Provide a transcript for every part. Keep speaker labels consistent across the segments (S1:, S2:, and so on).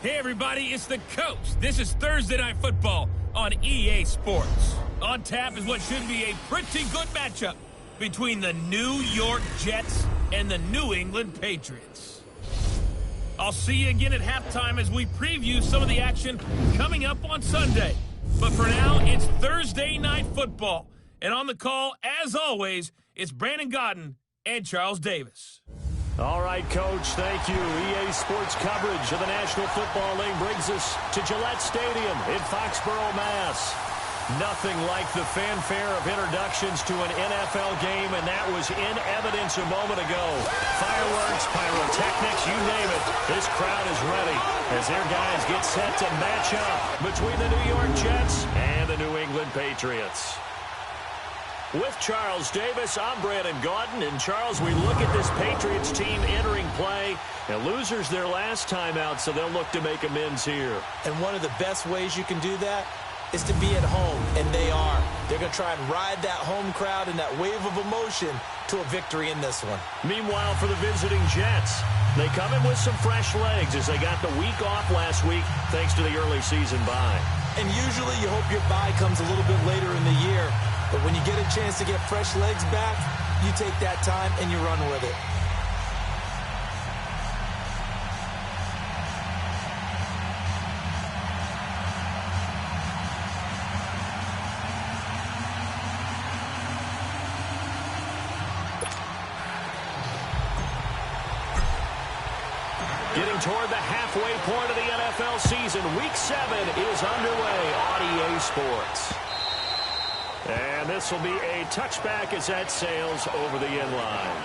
S1: Hey everybody, it's the Coach. This is Thursday Night Football on EA Sports. On tap is what should be a pretty good matchup between the New York Jets and the New England Patriots. I'll see you again at halftime as we preview some of the action coming up on Sunday. But for now, it's Thursday Night Football. And on the call, as always, it's Brandon Godden and Charles Davis.
S2: All right, Coach, thank you. EA Sports coverage of the National Football League brings us to Gillette Stadium in Foxborough, Mass. Nothing like the fanfare of introductions to an NFL game, and that was in evidence a moment ago. Fireworks, pyrotechnics, you name it. This crowd is ready as their guys get set to match up between the New York Jets and the New England Patriots. With Charles Davis, I'm Brandon Gaudin. And, Charles, we look at this Patriots team entering play. And losers their last time out, so they'll look to make amends here.
S3: And one of the best ways you can do that is to be at home, and they are. They're going to try and ride that home crowd and that wave of emotion to a victory in this one.
S2: Meanwhile, for the visiting Jets, they come in with some fresh legs as they got the week off last week thanks to the early season bye.
S3: And usually you hope your bye comes a little bit later in the year. But when you get a chance to get fresh legs back, you take that time and you run with it.
S2: Getting toward the halfway point of the NFL season, Week 7 is underway on EA Sports. And this will be a touchback as that sails over the inline.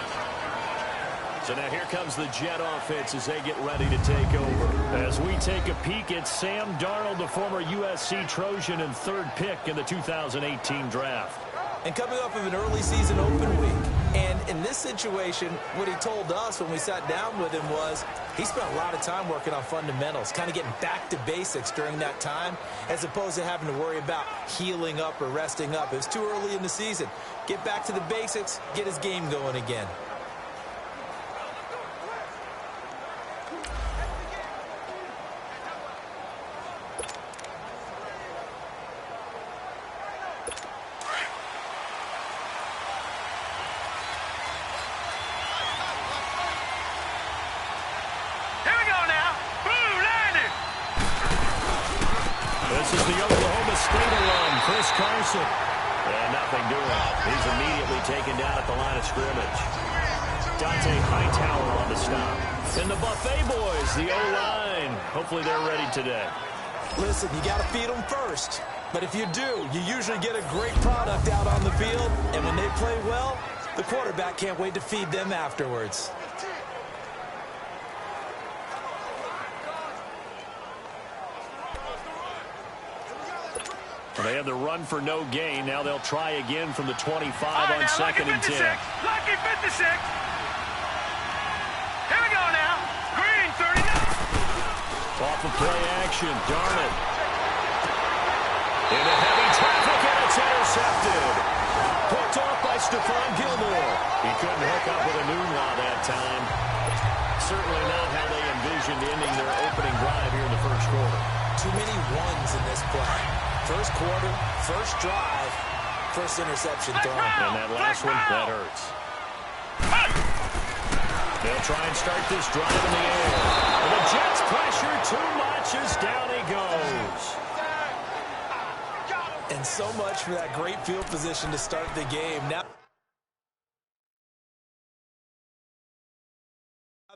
S2: So now here comes the Jet offense as they get ready to take over. As we take a peek at Sam Darnold, the former USC Trojan and third pick in the 2018 draft.
S3: And coming off of an early season open week. And in this situation, what he told us when we sat down with him was he spent a lot of time working on fundamentals, kind of getting back to basics during that time, as opposed to having to worry about healing up or resting up. It was too early in the season. Get back to the basics, get his game going again.
S2: This is the Oklahoma State alum, Chris Carson. And nothing doing. He's immediately taken down at the line of scrimmage. Dante Hightower on the stop. And the Buffet boys, the O-line. Hopefully they're ready today.
S3: Listen, you got to feed them first. But if you do, you usually get a great product out on the field. And when they play well, the quarterback can't wait to feed them afterwards.
S2: They have the run for no gain. Now they'll try again from the 25 on second and 10.
S4: Lucky 56. Here we go now. Green 39.
S2: Off of play action. Darnold. Into heavy traffic, and it's intercepted. Picked off by Stephon Gilmore. He couldn't hook up with a Nunwa that time. Certainly not how they envisioned ending their opening drive here in the first quarter.
S3: Too many ones in this play. First quarter, first drive, first interception thrown.
S2: And that last one, that hurts. They'll try and start this drive in the air. And the Jets pressure too much as down he goes.
S3: And so much for that great field position to start the game. Now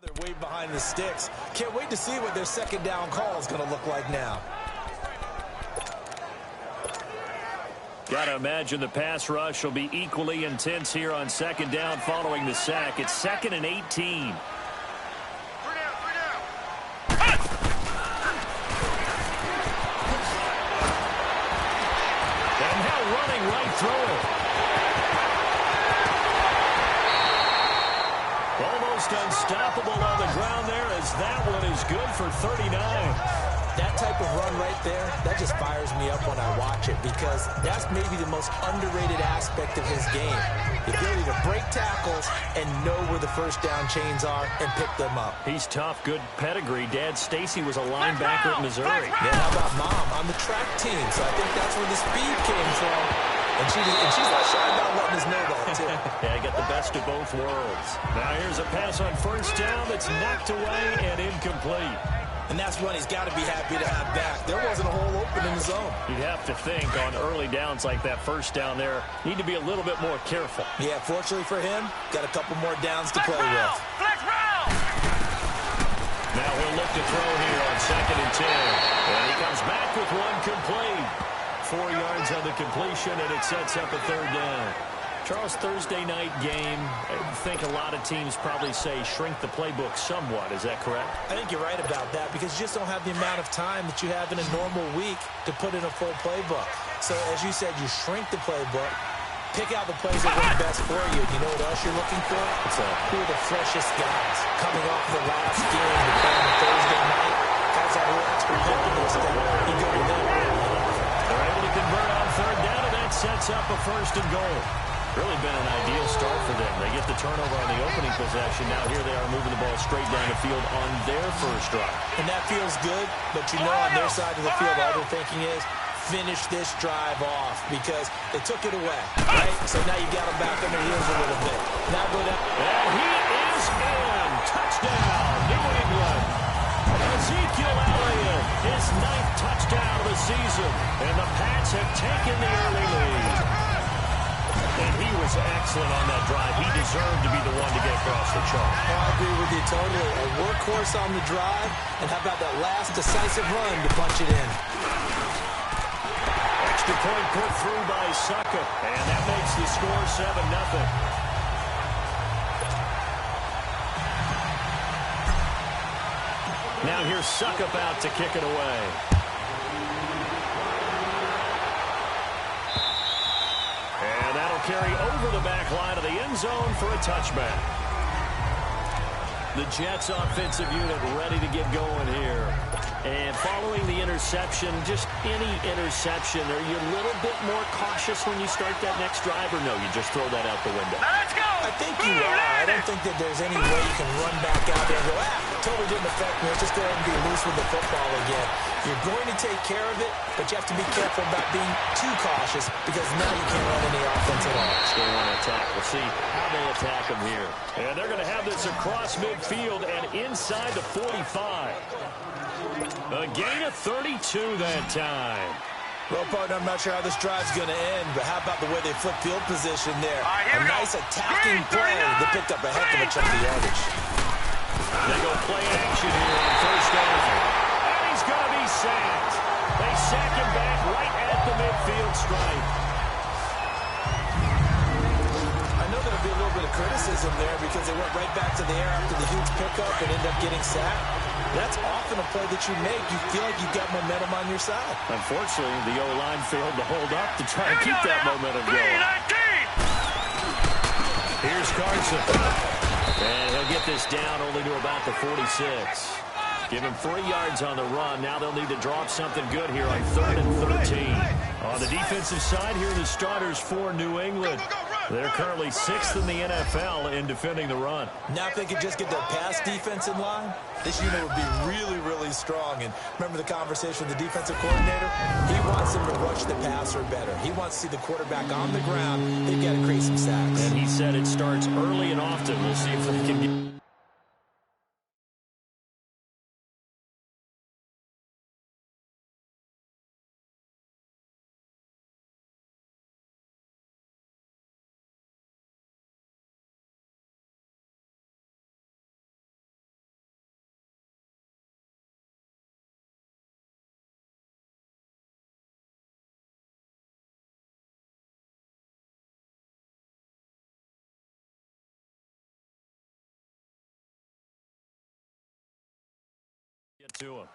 S3: they're way behind the sticks. Can't wait to see what their second down call is going to look like now.
S2: Got to imagine the pass rush will be equally intense here on second down following the sack. It's 2nd and 18.
S4: Three down.
S2: And now running right through it. Almost unstoppable on the ground there as that one is good for 39.
S3: That type of run right there, that just fires me up when I watch it because that's maybe the most underrated aspect of his game. The ability to break tackles and know where the first down chains are and pick them up.
S2: He's tough, good pedigree. Dad Stacy was a linebacker at Missouri.
S3: Yeah, how about Mom on the track team? So I think that's where the speed came from. And she's not shy about letting us know that, too.
S2: Yeah, you get the best of both worlds. Now here's a pass on first down that's knocked away and incomplete.
S3: And that's one he's got to be happy to have back. There wasn't a hole open in the zone.
S2: You'd have to think on early downs like that first down there, need to be a little bit more careful.
S3: Yeah, fortunately for him, got a couple more downs to play with.
S2: Now he'll look to throw here on 2nd and 10. And he comes back with one complete. 4 yards on the completion, and it sets up a 3rd down. Charles, Thursday night game, I think a lot of teams probably say shrink the playbook somewhat. Is that correct?
S3: I think you're right about that because you just don't have the amount of time that you have in a normal week to put in a full playbook. So, as you said, you shrink the playbook, pick out the plays that work best for you. You know what else you're looking for? Who are the freshest guys coming off the last game to play on Thursday night? Guys that are extra pep in their step. You go to them.
S2: They're able to convert on 3rd down, and that sets up a 1st and goal. Really been an ideal start for them. They get the turnover on the opening possession. Now here they are moving the ball straight down the field on their first drive.
S3: And that feels good, but you know on their side of the field, all they're thinking is finish this drive off because they took it away, right? So now you got them back on their heels a little bit. Now go down.
S2: And he is in. Touchdown, New England. Ezekiel Elliott, his 9th touchdown of the season. And the Pats have taken the early lead. And he was excellent on that drive. He deserved to be the one to get across the chalk.
S3: Oh, I agree with you totally. A workhorse on the drive, and how about that last decisive run to punch it in?
S2: Extra point put through by Suckup, and that makes the score 7-0. Now here's Suckup out to kick it away. And that'll carry over the back line of the end zone for a touchback. The Jets offensive unit ready to get going here. And following the interception, just any interception, are you a little bit more cautious when you start that next drive, or no, you just throw that out the window?
S4: Let's go!
S3: I think you are. I don't think that there's any way you can run back out there and go, totally didn't affect me. Let's just go ahead and be loose with the football again. You're going to take care of it, but you have to be careful about being too cautious because now you can't run any offense at all.
S2: They want to attack. We'll see how they attack them here. And they're going to have this across midfield and inside the 45. A gain of 32 that time.
S3: Well, partner, I'm not sure how this drive's going to end, but how about the way they flip field position there? A nice attacking play that picked up a heck of a chunk of yardage.
S2: They go play action here on first down. And he's going to be sacked. They sack him back right at the midfield stripe.
S3: I know there'll be a little bit of criticism there because they went right back to the air after the huge pickup and ended up getting sacked. That's often a play that you make. You feel like you've got momentum on your side.
S2: Unfortunately, the O-line failed to hold up to try and keep that momentum going. Here's Carson. And he'll get this down only to about the 46. Give him 3 yards on the run. Now they'll need to drop something good here on 3rd and 13. On the defensive side, here are the starters for New England. They're currently 6th in the NFL in defending the run.
S3: Now if they could just get their pass defense in line, this unit would be really, really strong. And remember the conversation with the defensive coordinator? He wants them to rush the passer better. He wants to see the quarterback on the ground. They've got to create some sacks.
S2: And he said it starts early and often. We'll see if they can get... Get to him.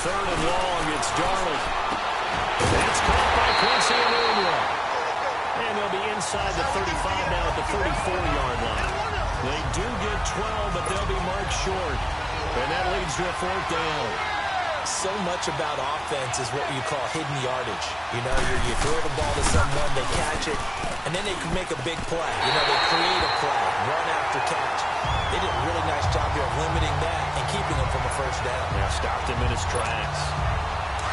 S2: Third and long, it's Darnold. inside the 35 now at the 34-yard line. They do get 12, but they'll be marked short. And that leads to a 4th down.
S3: So much about offense is what you call hidden yardage. You know, you throw the ball to someone, they catch it, and then they can make a big play. You know, they create a play, run after catch. They did a really nice job here of limiting that and keeping him from a first down.
S2: Yeah, stopped him in his tracks.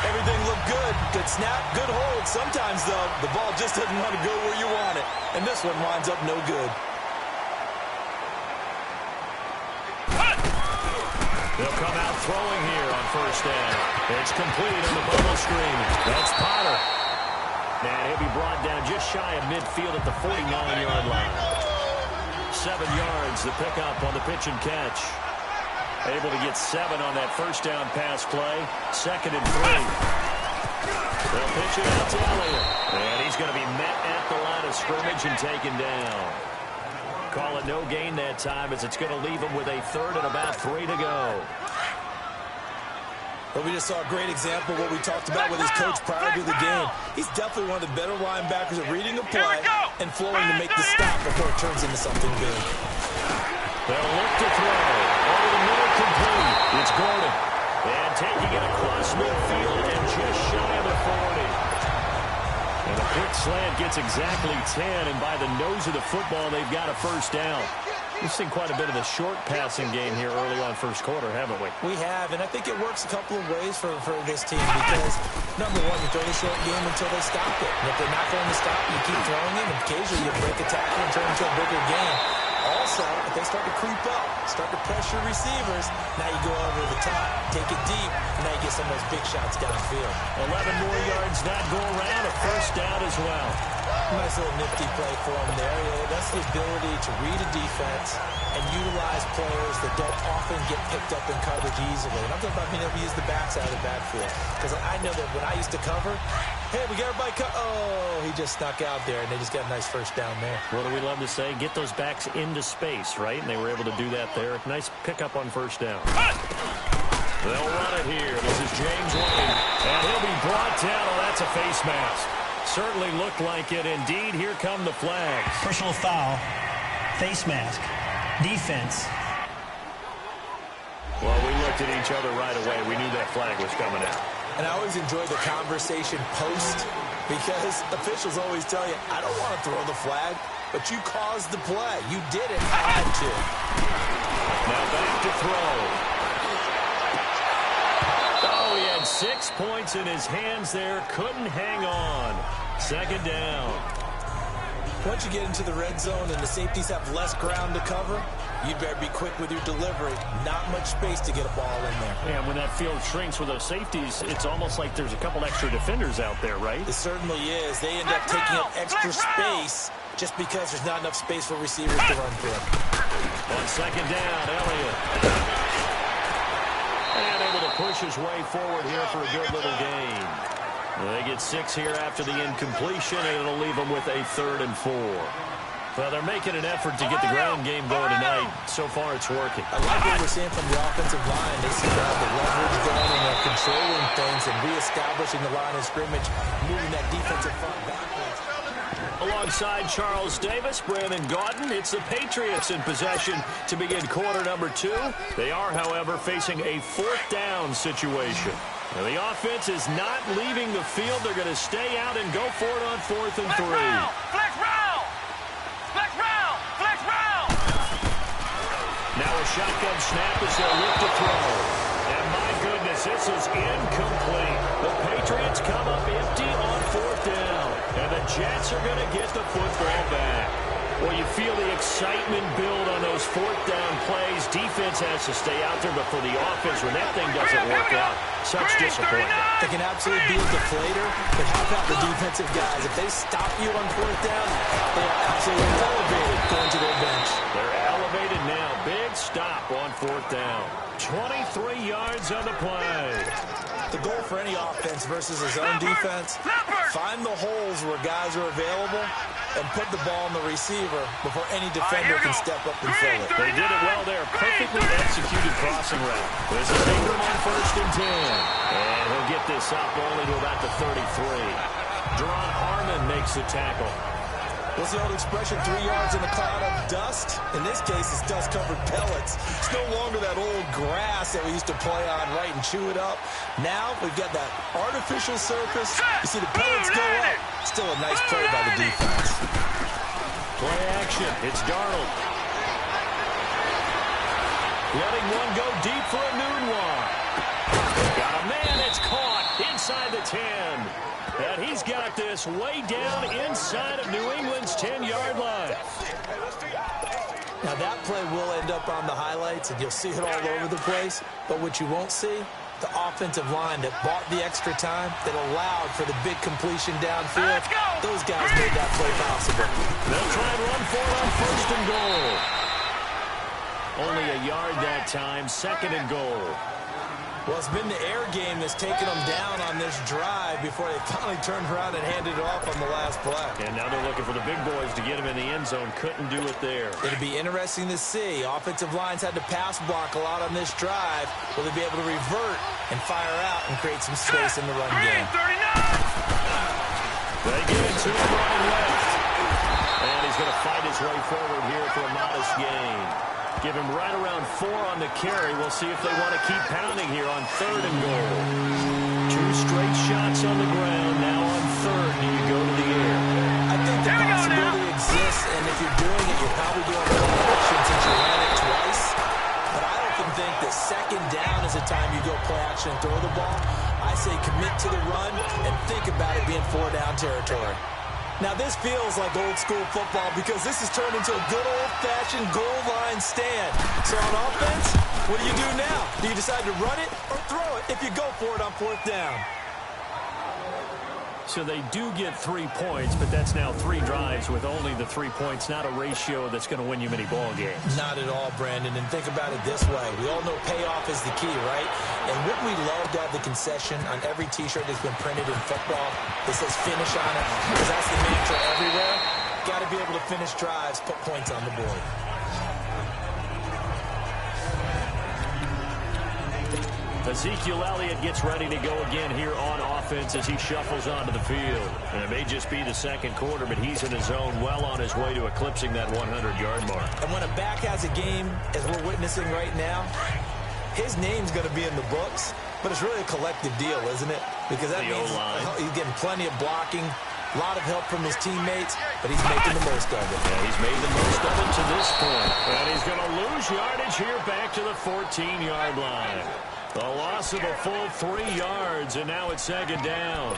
S3: Everything looked good. Good snap, good hold. Sometimes, though, the ball just doesn't want to go where you want it. And this one winds up no good.
S2: They'll come out throwing here on first down. It's complete on the bubble screen. That's Potter. And he'll be brought down just shy of midfield at the 49-yard line. 7 yards, the pickup on the pitch and catch. Able to get 7 on that first down pass play. 2nd and 3. They'll pitch it out to Elliott. And he's going to be met at the line of scrimmage and taken down. Call it no gain that time as it's going to leave him with a 3rd and about 3 to go.
S3: But we just saw a great example of what we talked about with his coach prior to the game. He's definitely one of the better linebackers at reading a play and flowing to make the stop before it turns into something big.
S2: They'll look to throw. Over the middle, complete. It's Gordon. And taking it across midfield and just shy of the 40. And a quick slant gets exactly 10, and by the nose of the football, they've got a first down. We've seen quite a bit of the short passing game here early on first quarter, haven't we?
S3: We have, and I think it works a couple of ways for this team because, number one, you throw the short game until they stop it. And if they're not going to stop it, you keep throwing it, and occasionally you break a tackle and turn into a bigger game. Also, if they start to creep up, start to pressure receivers, now you go over the top, take it deep, and now you get some of those big shots downfield.
S2: 11 more yards, not go around, a first down as well.
S3: Nice little nifty play for him there. That's the ability to read a defense and utilize players that don't often get picked up in coverage easily. And I'm talking about being able to use the backside of the backfield. Because I know that when I used to cover, hey, we got everybody oh, he just snuck out there, and they just got a nice first down there.
S2: What do we love to say? Get those backs into space, right? And they were able to do that there. Nice pickup on first down. They'll run it here. This is James Wayne. And he'll be brought down. Oh, that's a face mask. Certainly looked like it. Indeed, here come the flags.
S5: Personal foul, face mask, defense.
S2: Well, we looked at each other right away. We knew that flag was coming out.
S3: And I always enjoy the conversation post because officials always tell you, I don't want to throw the flag, but you caused the play. You did it. I had to.
S2: Now back to throw. Oh, he had 6 points in his hands there. Couldn't hang on. 2nd down.
S3: Once you get into the red zone and the safeties have less ground to cover, you better be quick with your delivery. Not much space to get a ball in there.
S2: Yeah, when that field shrinks with those safeties, it's almost like there's a couple extra defenders out there, right?
S3: It certainly is. They end up taking up extra space just because there's not enough space for receivers to run through.
S2: On 2nd down, Elliott. And able to push his way forward here for a good little gain. They get 6 here after the incompletion, and it'll leave them with a 3rd and 4. Well, they're making an effort to get the ground game going tonight. So far, it's working.
S3: I like what we're seeing from the offensive line. They seem to have the leverage going, and they're controlling things and reestablishing the line of scrimmage, moving that defensive front backwards.
S2: Alongside Charles Davis, Brandon Gaudin, it's the Patriots in possession to begin quarter number 2. They are, however, facing a 4th down situation. Now, the offense is not leaving the field. They're going to stay out and go for it on 4th and 3.
S4: Flex round! Flex round! Flex round!
S2: Now a shotgun snap as they'll look to throw. And my goodness, this is incomplete. The Patriots come up empty on 4th down. And the Jets are going to get the football back. Well, you feel the excitement build on those 4th down plays. Defense has to stay out there, but for the offense, when that thing doesn't work out, such disappointment.
S3: It can absolutely be a deflator, but how about the defensive guys? If they stop you on 4th down, they are absolutely elevated going to their bench.
S2: They're elevated now. Big stop on 4th down. 23 yards on the play.
S3: The goal for any offense versus his own defense, find the holes where guys are available and put the ball on the receiver before any defender can step up and fill it.
S2: They did it well there. Perfectly executed crossing route. This is Ingram on 1st and 10. And he'll get this up only to about the 33. Deron Harmon makes the tackle.
S3: What's the old expression, 3 yards in a cloud of dust? In this case, it's dust-covered pellets. It's no longer that old grass that we used to play on, right, and chew it up. Now we've got that artificial surface. You see the pellets go up. Still a nice play by the defense.
S2: Play action. It's Darnold. Letting one go deep for a noon one. Got a man. It's caught inside the 10. And he's got this way down inside of New England's 10-yard line.
S3: Now that play will end up on the highlights, and you'll see it all over the place. But what you won't see, the offensive line that bought the extra time, that allowed for the big completion downfield. Those guys made that play possible.
S2: They'll try and run for it on 1st and goal. Only a yard that time, 2nd and goal.
S3: Well, it's been the air game that's taken them down on this drive before they finally turned around and handed it off on the last play.
S2: And now they're looking for the big boys to get him in the end zone. Couldn't do it there.
S3: It'll be interesting to see. Offensive lines had to pass block a lot on this drive. Will they be able to revert and fire out and create some space in the run game?
S2: They give it to him running left. And he's going to fight his way forward here for a modest gain. Give him right around 4 on the carry. We'll see if they want to keep pounding here on 3rd and goal. 2 straight shots on the ground. Now on 3rd, do you go to the air?
S3: I think the possibility exists, and if you're doing it, you're probably doing it on action since you ran it twice. But I often think that 2nd down is the time you go play action and throw the ball. I say commit to the run and think about it being 4-down territory. Now, this feels like old-school football because this has turned into a good old-fashioned goal line stand. So on offense, what do you do now? Do you decide to run it or throw it if you go for it on 4th down?
S2: So they do get 3 points, but that's now 3 drives with only the 3 points, not a ratio that's going to win you many ball games.
S3: Not at all, Brandon, and think about it this way. We all know payoff is the key, right? And wouldn't we love to have the concession on every T-shirt that's been printed in football that says finish on it? Because that's the mantra everywhere. Got to be able to finish drives, put points on the board.
S2: Ezekiel Elliott gets ready to go again here on offense as he shuffles onto the field. And it may just be the 2nd quarter, but he's in his zone, well on his way to eclipsing that 100-yard mark.
S3: And when a back has a game, as we're witnessing right now, his name's going to be in the books, but it's really a collective deal, isn't it? Because that means he's getting plenty of blocking, a lot of help from his teammates, but he's making the most of it.
S2: Yeah, he's made the most of it to this point. And he's going to lose yardage here back to the 14-yard line. A loss of a full 3 yards, and now it's 2nd down.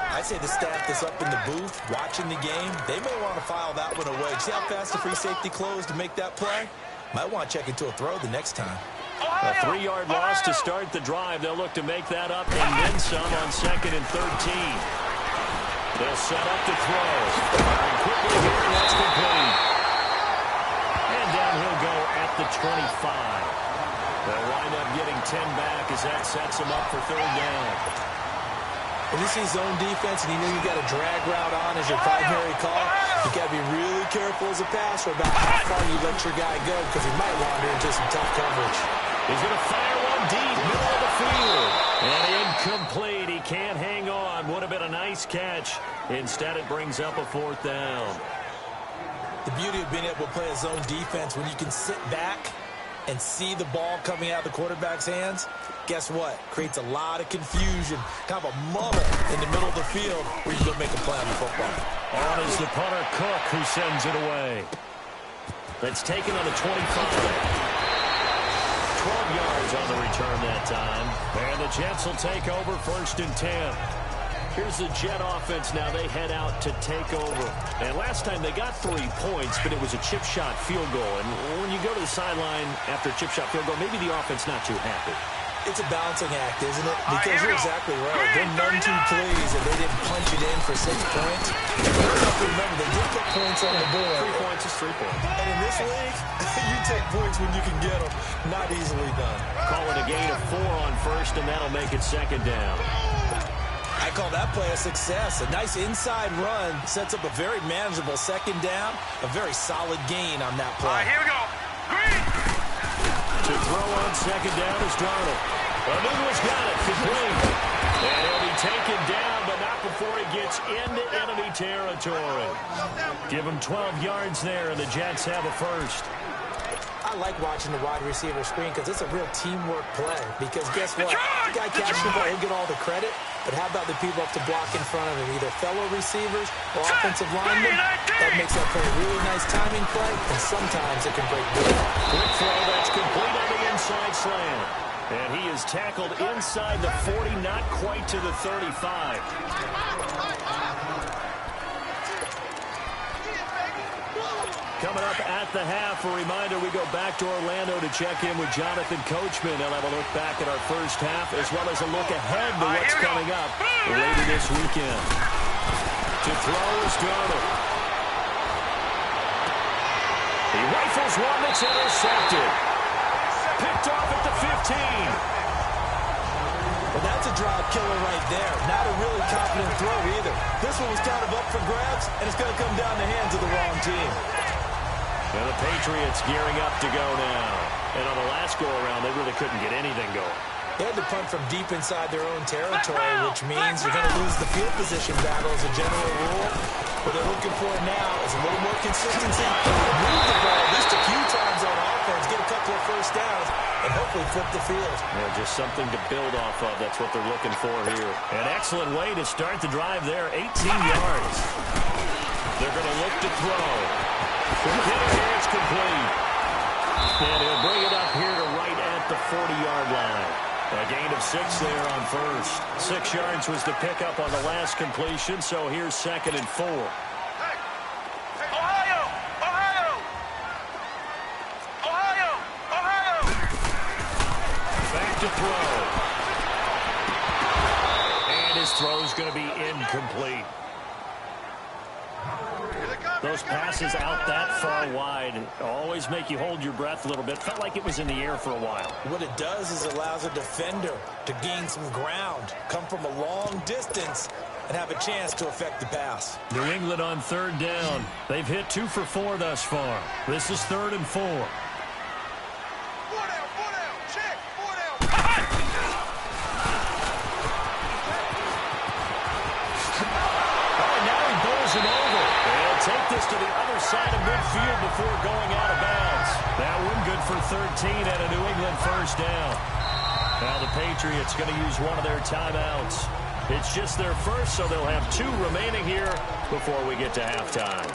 S3: I'd say the staff that's up in the booth watching the game, they may want to file that one away. See how fast the free safety closed to make that play? Might want to check into a throw the next time.
S2: A 3-yard loss to start the drive. They'll look to make that up and then some on 2nd and 13. They'll set up to throw. Firing quickly here, and that's complete. And down he'll go at the 25. They'll wind up getting 10 back as that sets them up for 3rd down.
S3: When you see zone defense and you know you got a drag route on as your primary call, you got to be really careful as a passer about how far you let your guy go because he might wander into some tough coverage.
S2: He's going to fire one deep, middle of the field. And incomplete. He can't hang on. Would have been a nice catch. Instead, it brings up a 4th down.
S3: The beauty of being able to play a zone defense when you can sit back and see the ball coming out of the quarterback's hands, guess what? Creates a lot of confusion, kind of a muddle in the middle of the field where you can go make a play on the football.
S2: On is the punter, Cook, who sends it away. That's taken on the 25. 12 yards on the return that time. And the Jets will take over 1st and 10. Here's the Jet offense now. They head out to take over. And last time they got 3 points, but it was a chip shot field goal. And when you go to the sideline after a chip shot field goal, maybe the offense not too happy.
S3: It's a balancing act, isn't it? Because you're exactly right. They're none too pleased and they didn't punch it in for 6 points. You have to remember, they did put points on the board.
S2: 3 points is 3 points.
S3: And in this league, you take points when you can get them. Not easily done.
S2: Call it a gain of 4 on 1st, and that'll make it 2nd down.
S3: I call that play a success. A nice inside run sets up a very manageable 2nd down. A very solid gain on that play.
S4: All right, here we go. Green.
S2: To throw on 2nd down is Darnold. Anunu's got it. Complete. And he'll be taken down, but not before he gets into enemy territory. Give him 12 yards there, and the Jets have a first.
S3: I like watching the wide receiver screen because it's a real teamwork play. Because guess what? The guy catching the ball, he'll get all the credit. But how about the people up to block in front of him, either fellow receivers or offensive linemen? That makes that play a really nice timing play, and sometimes it can break good.
S2: Quick throw that's complete on the inside slant. And he is tackled inside the 40, not quite to the 35. Coming up at the half, a reminder, we go back to Orlando to check in with Jonathan Coachman. He'll have a look back at our first half, as well as a look ahead to what's coming up later this weekend. To throw is Darnold. He rifles one that's intercepted. Picked off at the 15.
S3: Well, that's a drive killer right there. Not a really confident throw either. This one was kind of up for grabs, and it's going to come down the hands of the wrong team.
S2: And the Patriots gearing up to go now. And on the last go-around, they really couldn't get anything going.
S3: They had to punt from deep inside their own territory, which means you're going to lose the field position battle as a general rule. What they're looking for now is a little more consistency. Move the ball at least a few times on offense, get a couple of first downs, and hopefully flip the field.
S2: Yeah, just something to build off of. That's what they're looking for here. An excellent way to start the drive there, 18 yards. They're going to look to throw. Here it's complete. And he'll bring it up here to right at the 40-yard line. A gain of 6 there on first. 6 yards was the pickup on the last completion, so here's 2nd and 4.
S4: Ohio! Ohio! Ohio! Ohio!
S2: Back to throw. And his throw's going to be incomplete. Those passes out that far wide always make you hold your breath a little bit. Felt like it was in the air for a while.
S3: What it does is it allows a defender to gain some ground, come from a long distance, and have a chance to affect the pass.
S2: New England on 3rd down. They've hit 2 for 4 thus far. This is 3rd and 4.
S4: 4 down, check, 4 down.
S2: Now he bowls it over. They'll take this to the other side of midfield before going out of bounds. That one good for 13 at a New England first down. Now the Patriots going to use one of their timeouts. It's just their first, so they'll have 2 remaining here before we get to halftime.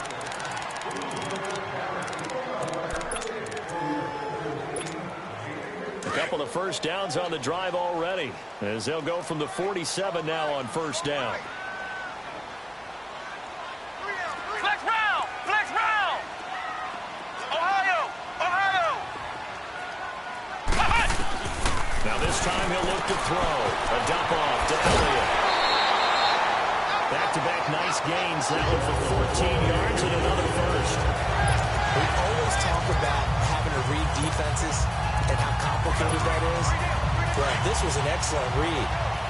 S2: A couple of first downs on the drive already, as they'll go from the 47 now on first down.
S4: Flex round! Flex round! Ohio! Ohio!
S2: Now this time he'll look to throw. A dump off to Elliott. Back-to-back nice gains. That one for 14 yards and another first.
S3: We always talk about having to read defenses and how complicated that is. But this was an excellent read.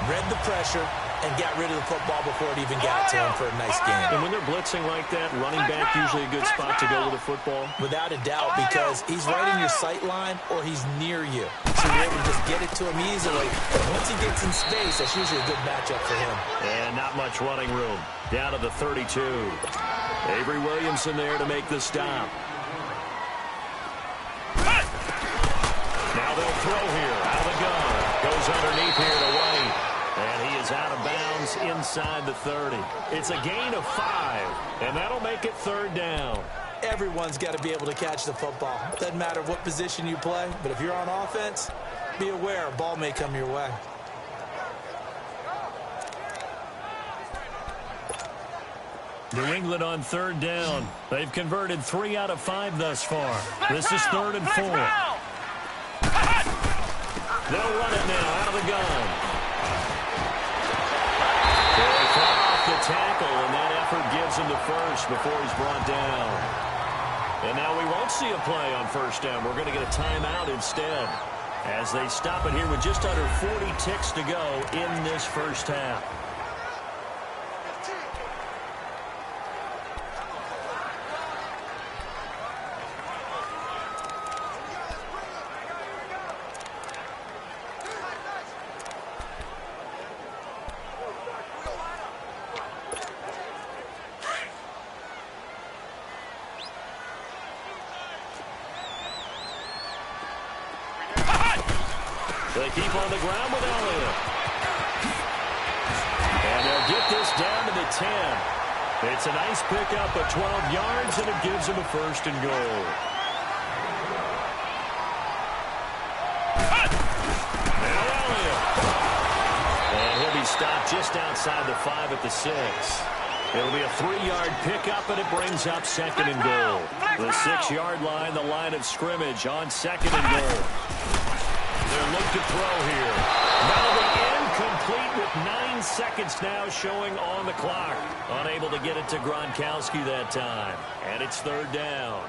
S3: Read the pressure and got rid of the football before it even got to him for a nice game.
S2: And when they're blitzing like that, running back usually a good spot to go with the football.
S3: Without a doubt, because he's right in your sight line or he's near you. So you're able to just get it to him easily. And once he gets in space, that's usually a good matchup for him.
S2: And not much running room. Down to the 32. Avery Williamson there to make the stop. Now they'll throw here out of the gun. Goes underneath here to White. And he is out of bounds inside the 30. It's a gain of 5, and that'll make it 3rd down.
S3: Everyone's got to be able to catch the football. Doesn't matter what position you play, but if you're on offense, be aware a ball may come your way.
S2: New England on 3rd down. They've converted 3 out of 5 thus far. This is 3rd and 4. They'll run it now out of the gun. They cut off the tackle, and that effort gives him the first before he's brought down. And now we won't see a play on first down. We're going to get a timeout instead as they stop it here with just under 40 ticks to go in this first half. They keep on the ground with Elliott. And they'll get this down to the 10. It's a nice pickup of 12 yards, and it gives them a first and goal. Now Elliott. And he'll be stopped just outside the 5 at the 6. It'll be a 3-yard pickup, and it brings up second and goal. The 6-yard line, the line of scrimmage on second and goal. They'll look to throw here. That'll be incomplete with 9 seconds now showing on the clock. Unable to get it to Gronkowski that time. And it's third down.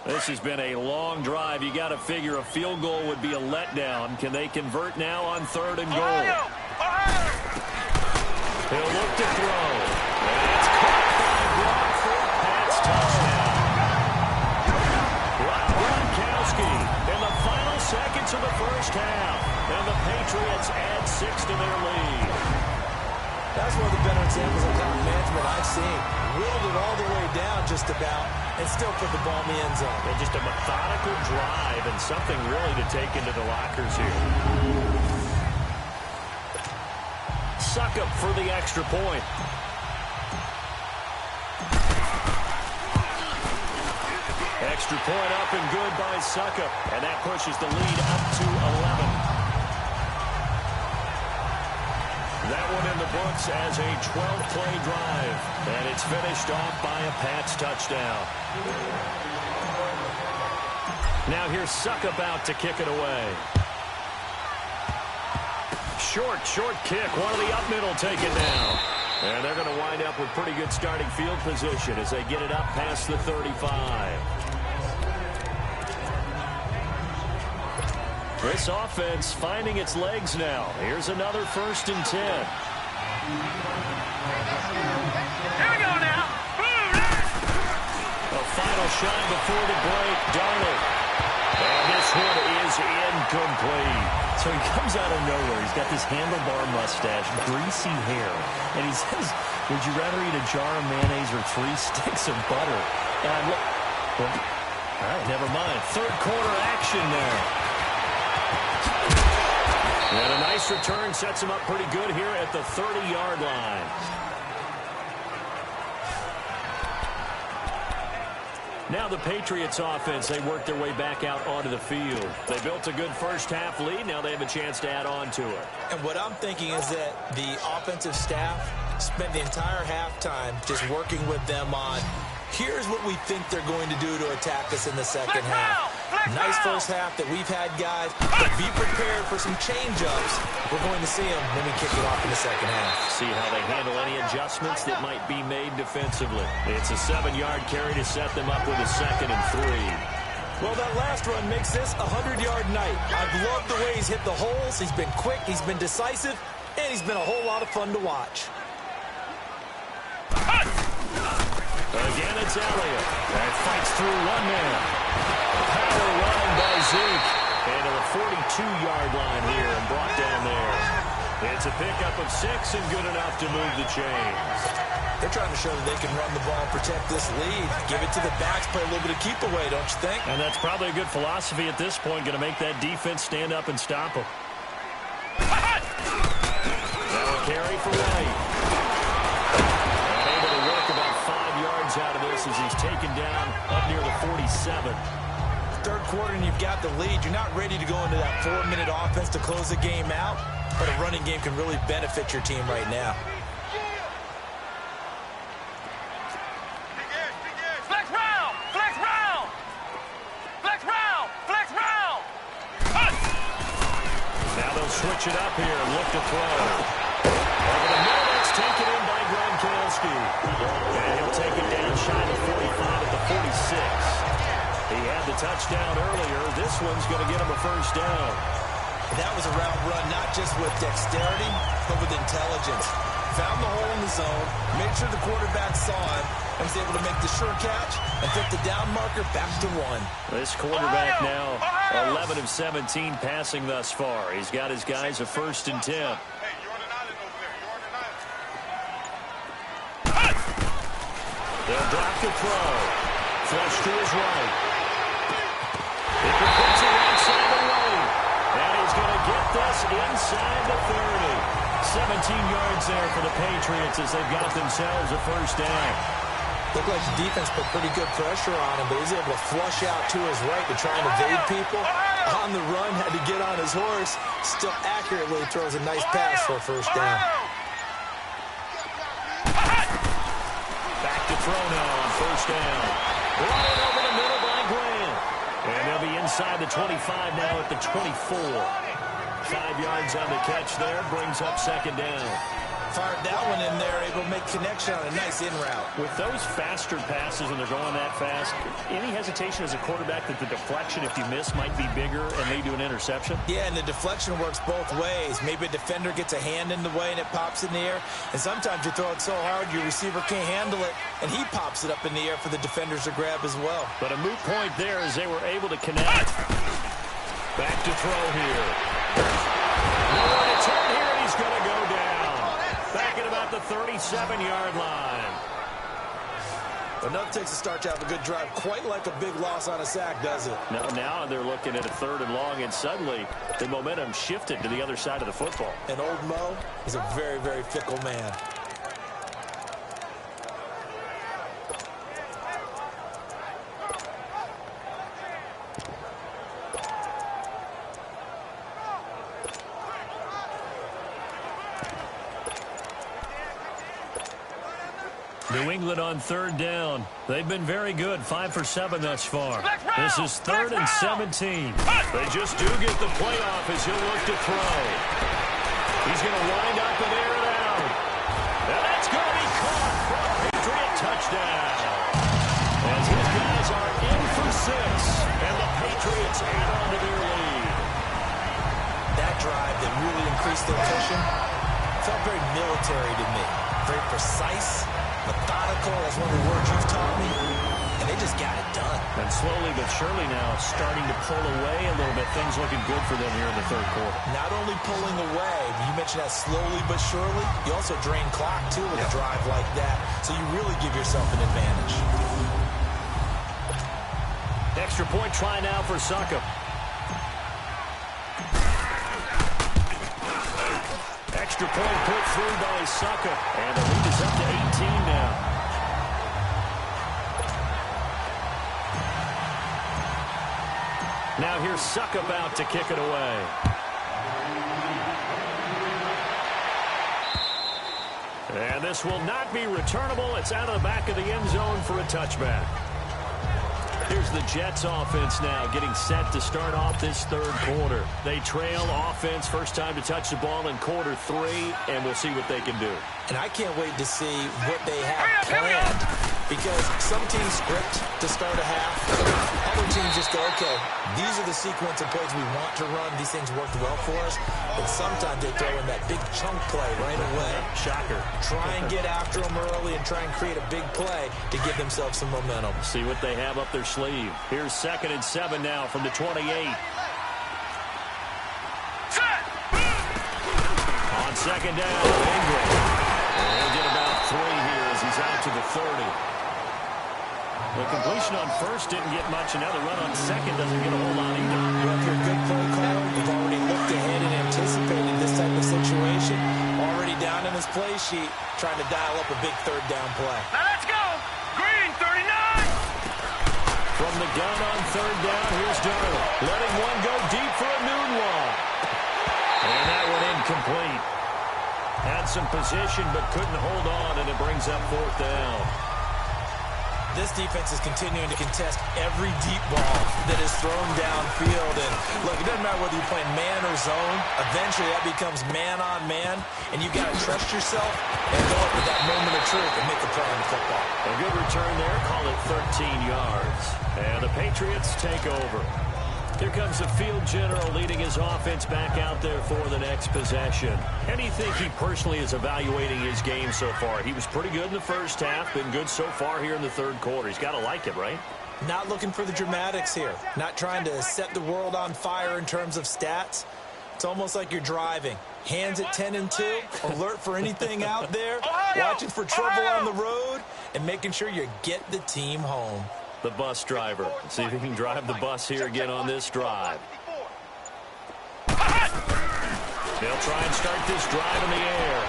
S2: This has been a long drive. You got to figure a field goal would be a letdown. Can they convert now on third and goal? He'll look to throw. And it's caught by Gronk for a pass touchdown. Gronkowski in the final seconds of the first half. And the Patriots add 6 to their lead.
S3: That's one of the better examples of clock management I've seen. Whittled it all the way down just about and still put the ball in the end zone.
S2: And just a methodical drive and something really to take into the lockers here. Succop for the extra point. Extra point up and good by Succop. And that pushes the lead up to 11. That one in the books as a 12-play drive. And it's finished off by a Pats touchdown. Now here's Succop out to kick it away. Short kick. One of the up middle taken down. And they're going to wind up with pretty good starting field position as they get it up past the 35. This offense finding its legs now. Here's another 1st and 10.
S4: Here we go now.
S2: A final shot before the break. Darnold. And this one is incomplete.
S6: So he comes out of nowhere. He's got this handlebar mustache, greasy hair. And he says, would you rather eat a jar of mayonnaise or 3 sticks of butter? And I look, well, all right, never mind. Third quarter action there.
S2: And a nice return sets him up pretty good here at the 30-yard line. Now the Patriots offense, they work their way back out onto the field. They built a good first half lead. Now they have a chance to add on to it.
S3: And what I'm thinking is that the offensive staff spent the entire halftime just working with them on, here's what we think they're going to do to attack us in the second half. Nice first half that we've had, guys, but be prepared for some change-ups. We're going to see them when we kick it off in the second half.
S2: See how they handle any adjustments that might be made defensively. It's a 7-yard carry to set them up with a 2nd and 3.
S3: Well, that last run makes this a 100-yard night. I've loved the way he's hit the holes. He's been quick, he's been decisive, and he's been a whole lot of fun to watch.
S2: Again, it's Elliott. That fights through one man. Power run by Zeke. And to the 42-yard line here and brought down there. It's a pickup of 6 and good enough to move the chains.
S3: They're trying to show that they can run the ball and protect this lead. Give it to the backs, play a little bit of keep away, don't you think?
S2: And that's probably a good philosophy at this point, going to make that defense stand up and stop them. Now a carry for White. And able to work about 5 yards out of this as he's taken down up near the 47.
S3: Third quarter and you've got the lead. You're not ready to go into that 4-minute offense to close the game out, but a running game can really benefit your team right now.
S2: Switch it up here and look to throw. Over the middle, it's taken in by Gronkowski. And he'll take it down shy of 45 at the 46. He had the touchdown earlier. This one's going to get him a first down.
S3: That was a route run, not just with dexterity, but with intelligence. Found the hole in the zone, made sure the quarterback saw it, and was able to make the sure catch and put the down marker back to 1.
S2: This quarterback now 11 of 17 passing thus far. He's got his guys a 1st and 10. They'll drop the throw. Flush to his right. He completes it outside the lane. And he's going to get this inside the 30. 17 yards there for the Patriots as they've got themselves a first down.
S3: Looked like the defense put pretty good pressure on him, but he was able to flush out to his right to try and evade people. On the run, had to get on his horse. Still accurately throws a nice pass for a first down.
S2: Back to throw now on first down. Right over the middle by Grant. And they'll be inside the 25 now at the 24. 5 yards on the catch there, brings up second down.
S3: Fired that one in there, able to make connection on a nice in route.
S2: With those faster passes when they're going that fast, any hesitation as a quarterback that the deflection, if you miss, might be bigger and lead to an interception?
S3: Yeah, and the deflection works both ways. Maybe a defender gets a hand in the way and it pops in the air, and sometimes you throw it so hard your receiver can't handle it, and he pops it up in the air for the defenders to grab as well.
S2: But a moot point there as they were able to connect. Back to throw here. No return here, and he's going to go down. Back at about the 37-yard line.
S3: Enough takes a start to have a good drive. Quite like a big loss on a sack, does it?
S2: Now they're looking at a 3rd and long, and suddenly the momentum shifted to the other side of the football.
S3: And old Mo is a very, very fickle man.
S2: New England on 3rd down. They've been very good, 5 for 7 thus far. This is 3rd and 17. They just do get the playoff as he'll look to throw. He's going to wind up and air it out. And that's going to be caught for a Patriot touchdown. As his guys are in for 6, and the Patriots add on to their lead.
S3: That drive that really increased their cushion felt very military to me. Very precise, methodical, that's one of the words you've taught me, and they just got it done.
S2: And slowly but surely now starting to pull away a little bit. Things looking good for them here in the 3rd quarter.
S3: Not only pulling away, you mentioned that slowly but surely, you also drain clock too with a drive like that, so you really give yourself an advantage.
S2: Extra point try now for Succop. Extra point put through by Succop. And the lead is up to 18 now. Now here's Succop out to kick it away. And this will not be returnable. It's out of the back of the end zone for a touchback. Here's the Jets offense now getting set to start off this 3rd quarter. They trail offense, first time to touch the ball in quarter 3, and we'll see what they can do.
S3: And I can't wait to see what they have planned, because some teams script to start a half. Other teams just go, okay, these are the sequence of plays we want to run. These things worked well for us. But sometimes they throw in that big chunk play right away.
S2: Shocker.
S3: Try and get after them early and try and create a big play to give themselves some momentum.
S2: See what they have up their sleeve. Here's 2nd and 7 now from the 28. On 2nd down, Ingram. And he'll get about 3 here as he's out to the 30. The completion on first didn't get much, and now the run on second doesn't get a whole lot either.
S3: Well, if you're a good play caller, you've already looked ahead and anticipated this type of situation. Already down in his play sheet, trying to dial up a big third down play.
S4: Now let's go. Green, 39.
S2: From the gun on third down, here's Darnold. Letting one go deep for a noon walk. And that one incomplete. Had some position, but couldn't hold on, and it brings up fourth down.
S3: This defense is continuing to contest every deep ball that is thrown downfield. And look, it doesn't matter whether you're playing man or zone. Eventually, that becomes man on man, and you've got to trust yourself and go up with that moment of truth and make the play on the football.
S2: A good return there. Call it 13 yards. And the Patriots take over. Here comes the field general leading his offense back out there for the next possession. How do you think he personally is evaluating his game so far? He was pretty good in the first half, been good so far here in the third quarter. He's got to like it, right?
S3: Not looking for the dramatics here. Not trying to set the world on fire in terms of stats. It's almost like you're driving. Hands at 10 and 2, alert for anything out there, watching for trouble on the road, and making sure you get the team home.
S2: The bus driver. See if he can drive the bus here again on this drive. They'll try and start this drive in the air.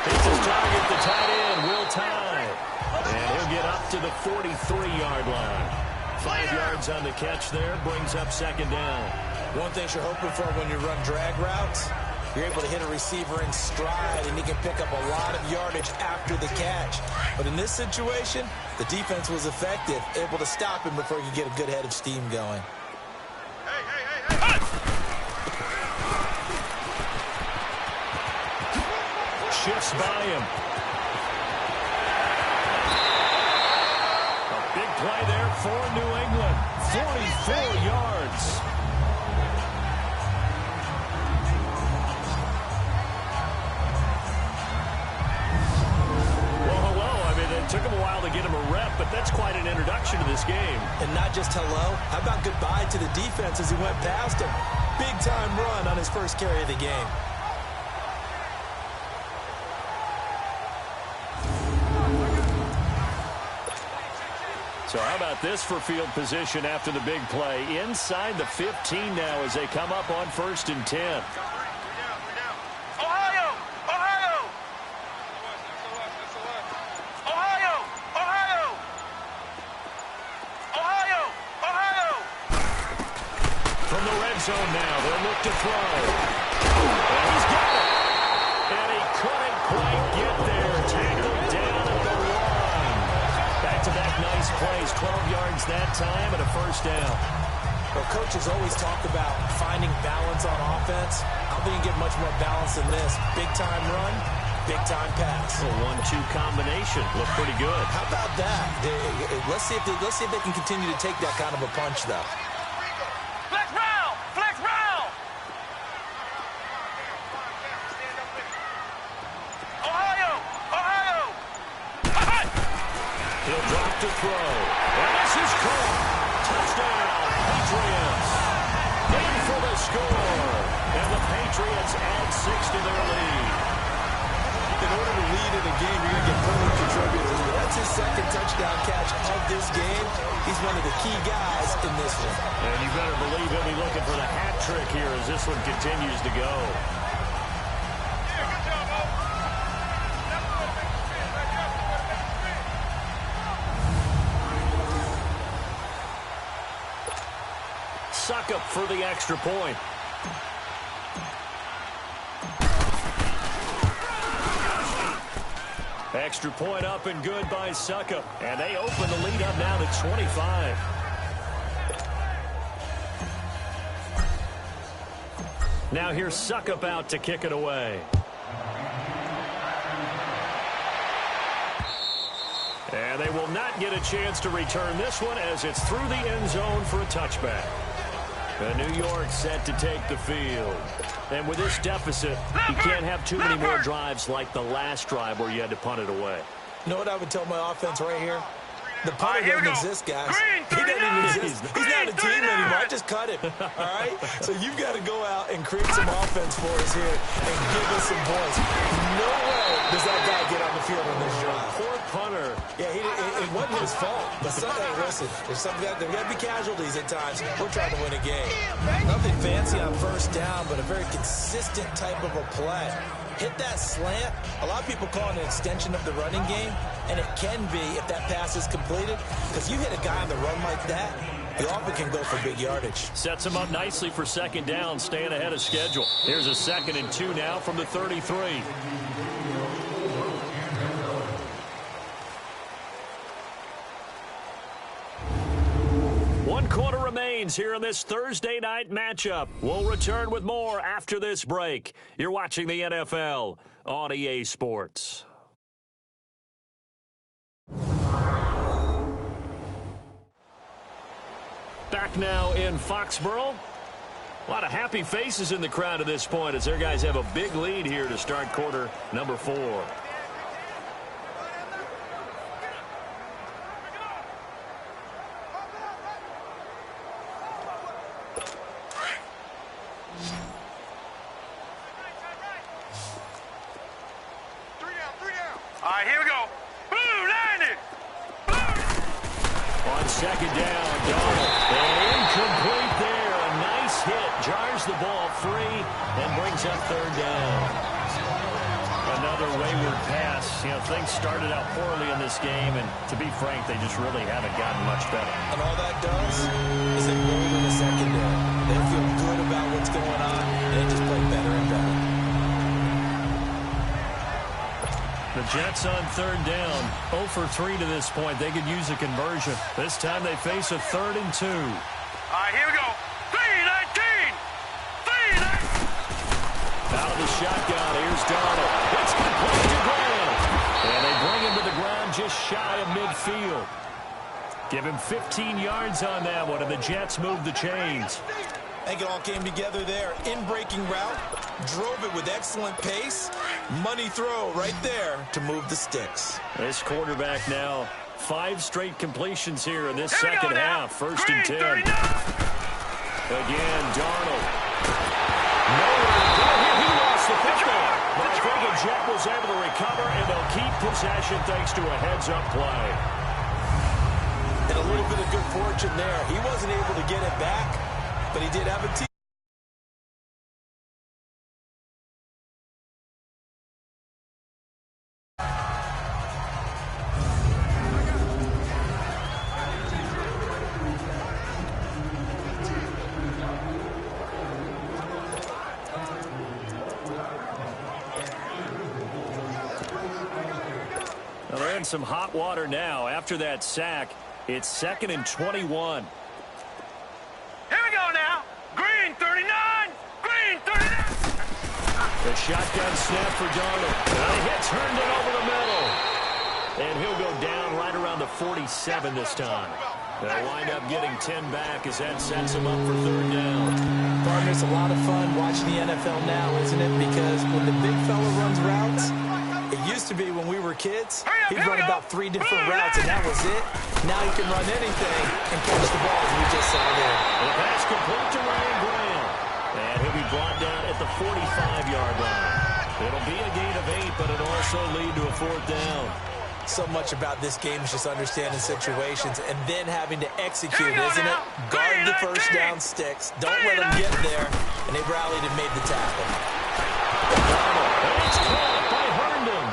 S2: Hits his target, the tight end, Will Tye. And he'll get up to the 43-yard line. 5 yards on the catch there, brings up second down.
S3: One thing you're hoping for when you run drag routes, you're able to hit a receiver in stride, and he can pick up a lot of yardage after the catch. But in this situation, the defense was effective, able to stop him before he could get a good head of steam going.
S2: Shifts by him. A big play there for New England. 44 yards. Took him a while to get him a rep, but that's quite an introduction to this game.
S3: And not just hello. How about goodbye to the defense as he went past him? Big-time run on his first carry of the game.
S2: So how about this for field position after the big play? Inside the 15 now as they come up on 1st and 10. Zone now. They'll look to throw. And he's got it. And he couldn't quite get there. Tackled down at the line. Back-to-back nice plays. 12 yards that time and a first down.
S3: Well, coaches always talk about finding balance on offense. I don't think you get much more balance than this. Big-time run, big-time pass.
S2: A 1-2 combination. Looked pretty good.
S3: How about that? Let's see if they can continue to take that kind of a punch, though.
S2: To throw. And this is caught. Touchdown, Patriots. In for the score. And the Patriots add 6 to their lead.
S3: In order to lead in a game, you're going to get plenty of contributors. But that's his second touchdown catch of this game. He's one of the key guys in this one.
S2: And you better believe he'll be looking for the hat trick here as this one continues to go. Suckup for the extra point. Extra point up and good by Suckup. And they open the lead up now to 25. Now here's Suckup out to kick it away. And they will not get a chance to return this one as it's through the end zone for a touchback. New York set to take the field. And with this deficit, you can't have too many more drives like the last drive where you had to punt it away.
S3: You know what I would tell my offense right here? The punter doesn't exist, guys. He doesn't even exist. He's not a team anymore. I just cut him. All right? So you've got to go out and create some offense for us here and give us some points. No way does that guy get on the field on this drive. 4th
S2: punter.
S3: Yeah, it wasn't his fault. But hey, listen, there got to be casualties at times. We're trying to win a game. Nothing fancy on first down, but a very consistent type of a play. Hit that slant. A lot of people call it an extension of the running game, and it can be if that pass is completed. Because you hit a guy on the run like that, he often can go for big yardage.
S2: Sets him up nicely for second down, staying ahead of schedule. Here's a 2nd and 2 now from the 33. One quarter remains here in this Thursday night matchup. We'll return with more after this break. You're watching the NFL on EA Sports. Back now in Foxborough. A lot of happy faces in the crowd at this point as their guys have a big lead here to start quarter number 4.
S4: All right, here we go. Boom, landed.
S2: On second down, Donald. And incomplete there. A nice hit. Jars the ball free and brings up third down. Another wayward pass. You know, things started out poorly in this game, and to be frank, they just really haven't gotten much better.
S3: And all that does is they roll in the second down. They feel good about what's going on, and they just play better and better.
S2: The Jets on third down, 0 for 3 to this point. They could use a conversion. This time they face a 3rd and 2.
S4: All right, here we go. 3-19. 3-19.
S2: Out of the shotgun, here's Donald. It's complete to Graham. And they bring him to the ground just shy of midfield. Give him 15 yards on that one, and the Jets move the chains.
S3: I think it all came together there. In-breaking route, drove it with excellent pace. Money throw right there to move the sticks.
S2: This quarterback now, 5 straight completions here in this second half. 1st and 10. Again, Darnold. Nowhere to go here. He lost the football. But I think the Jet was able to recover, and they'll keep possession thanks to a heads-up play.
S3: And a little bit of good fortune there. He wasn't able to get it back, but he did have a team.
S2: Well, they're in some hot water now. After that sack, it's 2nd and 21.
S4: Here we go now. Green 39. Green 39.
S2: The shotgun snap for Darnold. And he hits Herndon over the middle. And he'll go down right around the 47 this time. They'll wind up getting 10 back as that sets him up for third down.
S3: Partner, it's a lot of fun watching the NFL now, isn't it? Because when the big fella runs routes, it used to be when we were kids, he'd run about 3 different routes, and that was it. Now he can run anything and catch the ball, as we just saw there.
S2: The pass complete to Ryan Graham. And he'll be brought down at the 45-yard line. It'll be a gain of 8, but it'll also lead to a 4th down.
S3: So much about this game is just understanding situations and then having to execute, isn't it? Guard the first down sticks. Don't let them get there. And they rallied and made the tackle.
S2: And it's caught by Herndon.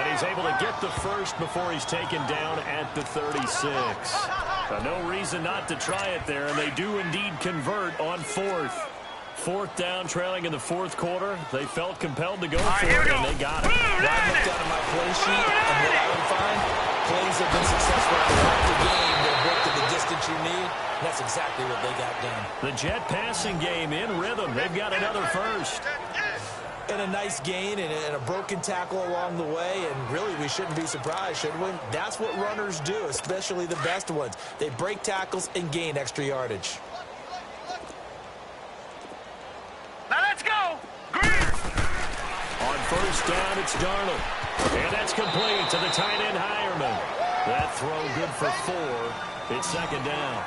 S2: And he's able to get the first before he's taken down at the 36. No reason not to try it there, and they do indeed convert on 4th. 4th down, trailing in the 4th quarter. They felt compelled to go for it, and they got it.
S3: When I look down at my play sheet, and what I would find, plays have been successful throughout the game. They've worked to the distance you need, and that's exactly what they got done.
S2: The Jet passing game in rhythm. They've got another first.
S3: And a nice gain and a broken tackle along the way, and really we shouldn't be surprised, should we? That's what runners do, especially the best ones. They break tackles and gain extra yardage.
S4: Now let's go. Green.
S2: On 1st down, it's Darnold. And that's complete to the tight end, Hireman. That throw good for 4. It's 2nd down.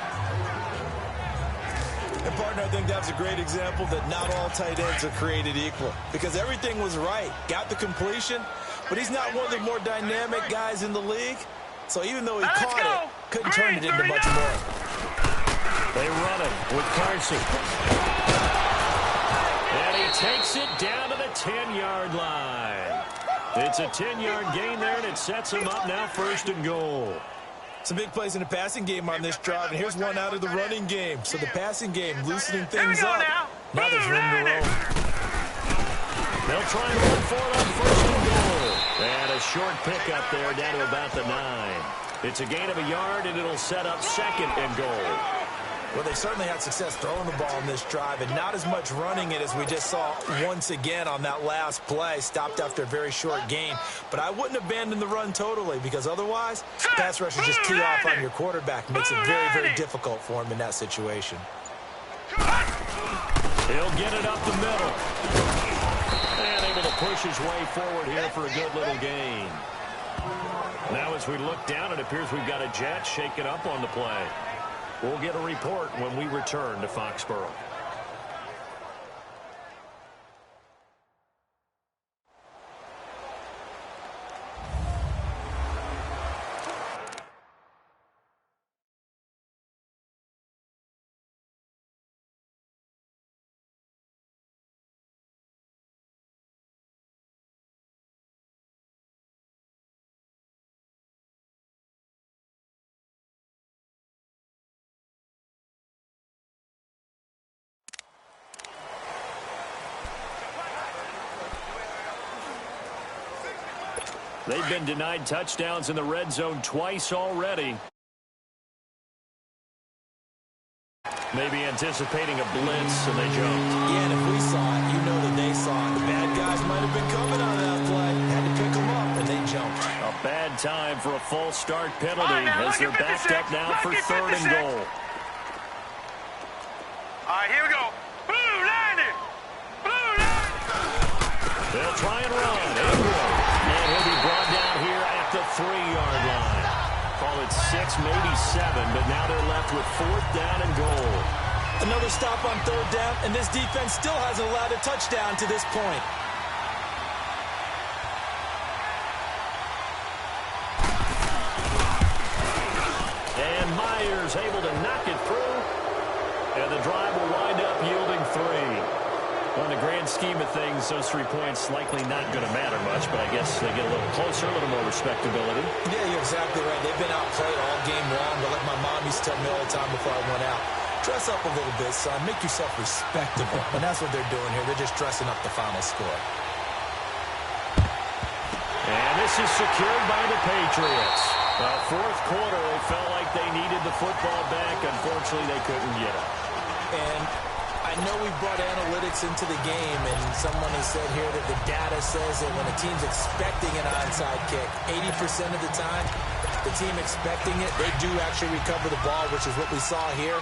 S3: And And, partner, I think that's a great example that not all tight ends are created equal because everything was right. Got the completion, but he's not one of the more dynamic guys in the league. So even though he caught it, couldn't turn it into much more.
S2: They run it with Carson. And he takes it down to the 10-yard line. It's a 10-yard gain there, and it sets him up now 1st and goal.
S3: Some big plays in the passing game on this drive, and here's one out of the running game. So the passing game loosening things up. Now there's room to roll.
S2: They'll try and run for it on 1st and goal. And a short pickup there down to about the 9. It's a gain of a yard, and it'll set up 2nd and goal.
S3: Well, they certainly had success throwing the ball in this drive and not as much running it as we just saw once again on that last play. Stopped after a very short gain. But I wouldn't abandon the run totally because otherwise, pass rushers just tee off on your quarterback. Makes it very, very difficult for him in that situation.
S2: He'll get it up the middle. And able to push his way forward here for a good little gain. Now as we look down, it appears we've got a Jet shaken up on the play. We'll get a report when we return to Foxborough. They've been denied touchdowns in the red zone twice already. Maybe anticipating a blitz, and they jumped.
S3: Yeah, and if we saw it, you know that they saw it. The bad guys might have been coming on that play. Had to pick them up, and they jumped.
S2: A bad time for a false start penalty as they're backed up now for 3rd and goal.
S4: All right, here we go. Blue line it. Blue line.
S2: They'll try and run. And he'll be brought down here at the 3-yard line. Call it 6, maybe 7, but now they're left with 4th down and goal.
S3: Another stop on 3rd down, and this defense still hasn't allowed a touchdown to this point.
S2: And Myers able to knock it through. And the drive will wind up yielding 3. On the grand scheme of things, those 3 points likely not going to matter much, but I guess they get a little closer, a little more respectability.
S3: Yeah, you're exactly right. They've been outplayed all game long, but like my mom used to tell me all the time before I went out, dress up a little bit, son. Make yourself respectable. And that's what they're doing here. They're just dressing up the final score.
S2: And this is secured by the Patriots. 4th quarter, they felt like they needed the football back. Unfortunately, they couldn't get it.
S3: And I know we brought analytics into the game, and someone has said here that the data says that when a team's expecting an onside kick, 80% of the time, the team expecting it, they do actually recover the ball, which is what we saw here.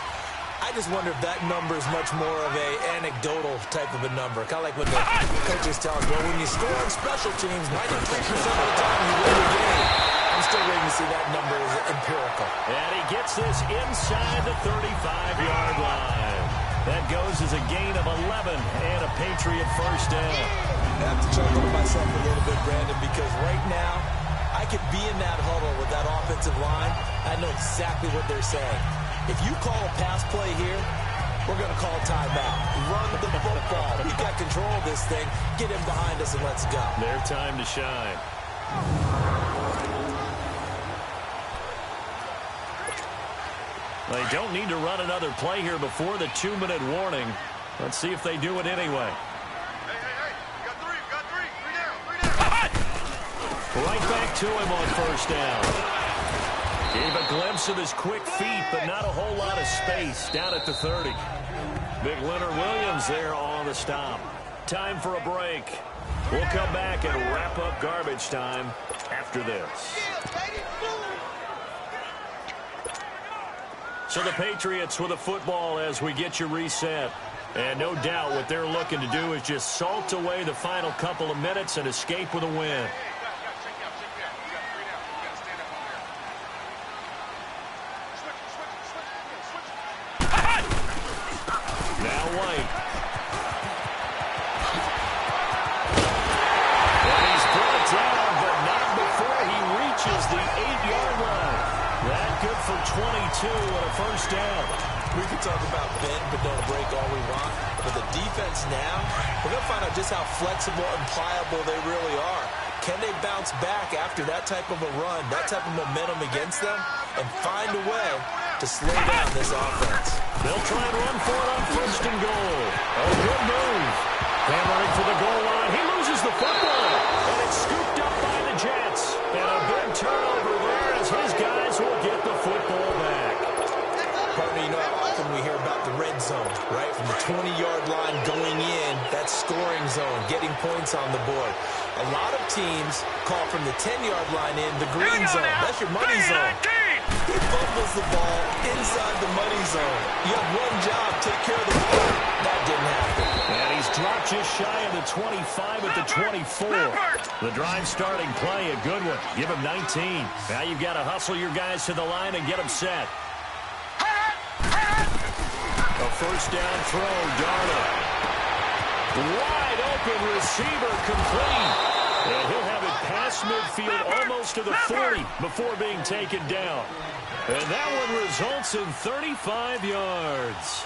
S3: I just wonder if that number is much more of a anecdotal type of a number. Kind of like when the coaches tell us, well, when you score on special teams, 93% of the time you win the game. I'm still waiting to see that number is empirical.
S2: And he gets this inside the 35-yard line. That goes as a gain of 11 and a Patriot 1st down.
S3: I have to chuckle to myself a little bit, Brandon, because right now I could be in that huddle with that offensive line. I know exactly what they're saying. If you call a pass play here, we're going to call timeout. Run the football. We got control of this thing. Get him behind us and let's go.
S2: Their time to shine. They don't need to run another play here before the 2-minute warning. Let's see if they do it anyway.
S4: Hey. You got three. Three down.
S2: Right back to him on 1st down. Gave a glimpse of his quick feet, but not a whole lot of space down at the 30. Big Leonard Williams there on the stop. Time for a break. We'll come back and wrap up garbage time after this. So the Patriots with a football as we get you reset. And no doubt what they're looking to do is just salt away the final couple of minutes and escape with a win. 22 and a first down.
S3: We can talk about bend but don't break all we want, but the defense now, we're going to find out just how flexible and pliable they really are. Can they bounce back after that type of a run, that type of momentum against them, and find a way to slow down this offense?
S2: They'll try and run for it on first and goal. A good move. Hammering for the goal line. He loses the football, and it's scooped up by the Jets. And a big turnover there as his guys will get the football back.
S3: Partner, you know how often we hear about the red zone, right? From the 20-yard line going in, that scoring zone, getting points on the board. A lot of teams call from the 10-yard line in the green zone. That's your money zone. He fumbles the ball inside the money zone. You have one job, take care of the ball. That didn't happen.
S2: And he's dropped just shy of the 25 at the 24. The drive starting play, a good one. Give him 19. Now you've got to hustle your guys to the line and get them set. A first down throw, Darnold. Wide open receiver complete. And he'll have it past midfield almost to the 40 before being taken down. And that one results in 35 yards.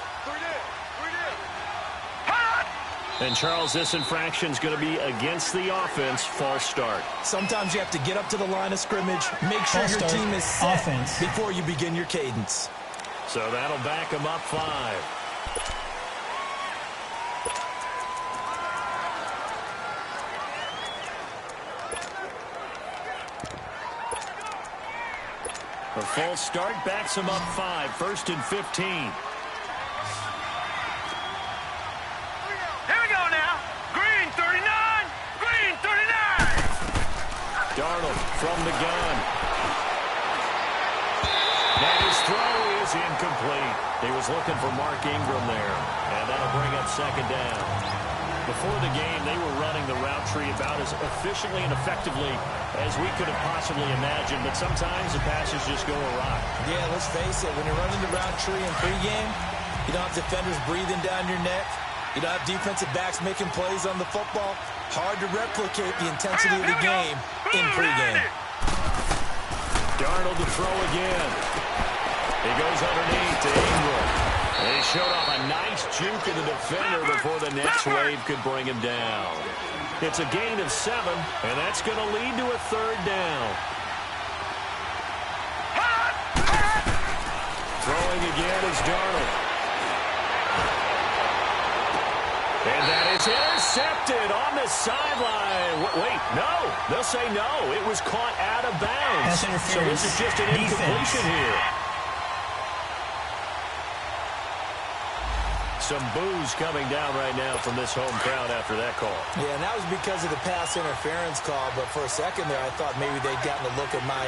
S2: And, Charles, this infraction's going to be against the offense. False start.
S3: Sometimes you have to get up to the line of scrimmage, make sure your team is set before you begin your cadence.
S2: So that'll back him up 5. A false start backs him up 5. First and 15.
S4: Here we go now. Green 39. Green 39.
S2: Darnold from the gun. And his throw is incomplete. He was looking for Mark Ingram there. And that'll bring up second down. Before the game, they were running the route tree about as efficiently and effectively as we could have possibly imagined. But sometimes the passes just go awry.
S3: Yeah, let's face it. When you're running the route tree in pregame, you don't have defenders breathing down your neck. You don't have defensive backs making plays on the football. Hard to replicate the intensity of the game in pregame.
S2: Darnold to throw again. He goes underneath to Ingram. And he showed off a nice juke in the defender before the next wave could bring him down. It's a gain of 7, and that's going to lead to a third down. Throwing again is Darnold. And that is intercepted on the sideline. Wait, no. They'll say no. It was caught out of bounds. So this is just an incompletion here. Some boos coming down right now from this home crowd after that call.
S3: Yeah, and that was because of the pass interference call. But for a second there, I thought maybe they'd gotten a look at my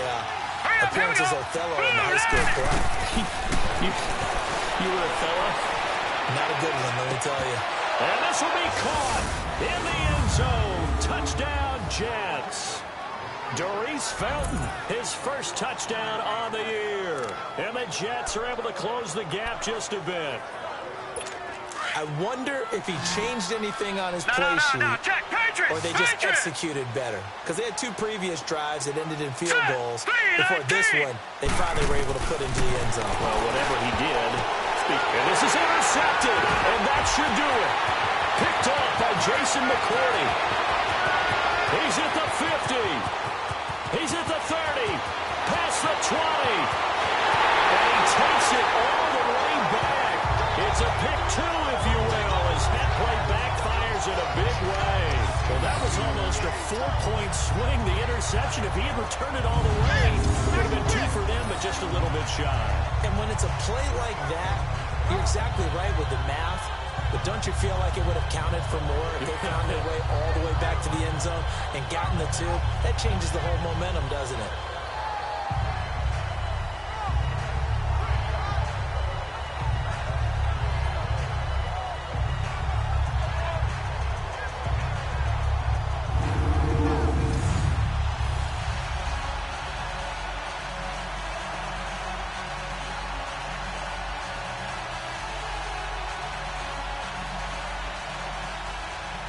S3: appearance as Othello in the high school play.
S2: You were Othello?
S3: Not a good one, let me tell you.
S2: And this will be caught in the end zone. Touchdown, Jets. Doris Felton, his first touchdown on the year. And the Jets are able to close the gap just a bit.
S3: I wonder if he changed anything on his play sheet, or they just executed better. Because they had 2 previous drives that ended in field goals. Before this one, they finally were able to put into the end zone.
S2: Well, whatever he did, and this is intercepted, and that should do it. Picked off by Jason McCourty. He's at the 50. He's at the 30. Past the 20. And he takes it all the way back. It's a pick 2, if you will, as that play backfires in a big way. Well, that was almost a 4-point swing, the interception. If he had returned it all the way, it would have been 2 for them, but just a little bit shy.
S3: And when it's a play like that, you're exactly right with the math, but don't you feel like it would have counted for more if they found their way all the way back to the end zone and gotten the 2? That changes the whole momentum, doesn't it?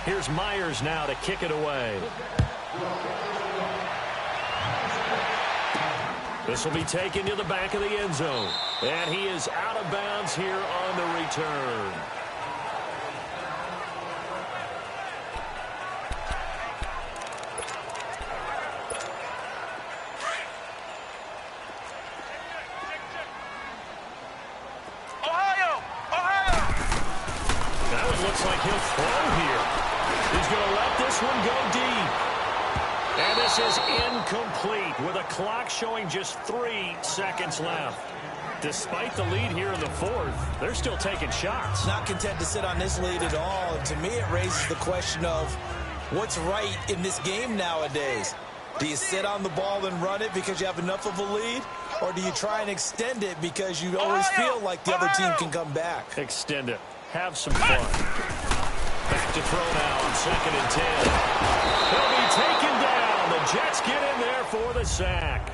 S2: Here's Myers now to kick it away. This will be taken to the back of the end zone. And he is out of bounds here on the return. Now it looks like he'll throw here. He's going to let this one go deep. And this is incomplete with a clock showing just 3 seconds left. Despite the lead here in the fourth, they're still taking shots.
S3: Not content to sit on this lead at all. And to me, it raises the question of what's right in this game nowadays. Do you sit on the ball and run it because you have enough of a lead? Or do you try and extend it because you always feel like the other team can come back?
S2: Extend it. Have some fun. Back to throw now on 2nd and 10. He'll be taken down. The Jets get in there for the sack.